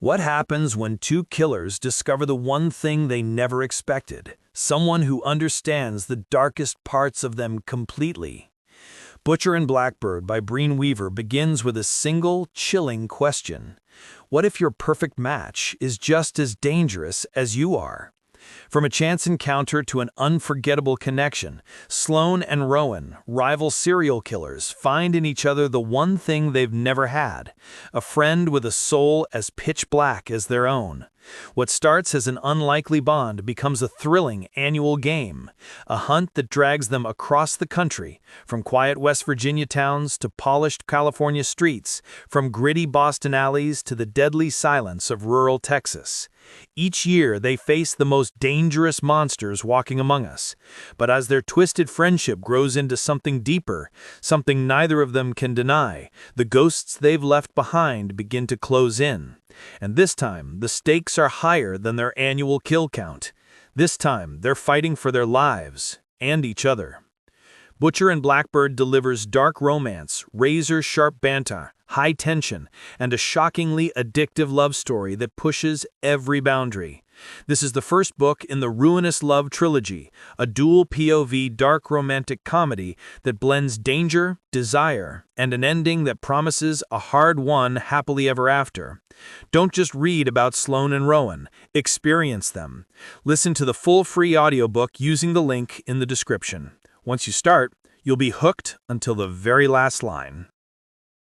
What happens when two killers discover the one thing they never expected? Someone who understands the darkest parts of them completely. Butcher and Blackbird by Brynne Weaver begins with a single, chilling question. What if your perfect match is just as dangerous as you are? From a chance encounter to an unforgettable connection, Sloane and Rowan, rival serial killers, find in each other the one thing they've never had, a friend with a soul as pitch black as their own. What starts as an unlikely bond becomes a thrilling annual game, a hunt that drags them across the country, from quiet West Virginia towns to polished California streets, from gritty Boston alleys to the deadly silence of rural Texas. Each year they face the most dangerous monsters walking among us, but as their twisted friendship grows into something deeper, something neither of them can deny, the ghosts they've left behind begin to close in. And this time, the stakes are higher than their annual kill count. This time, they're fighting for their lives and each other. Butcher and Blackbird delivers dark romance, razor-sharp banter, high tension, and a shockingly addictive love story that pushes every boundary. This is the first book in the Ruinous Love trilogy, a dual-POV dark romantic comedy that blends danger, desire, and an ending that promises a hard-won happily ever after. Don't just read about Sloane and Rowan, experience them. Listen to the full free audiobook using the link in the description. Once you start, you'll be hooked until the very last line.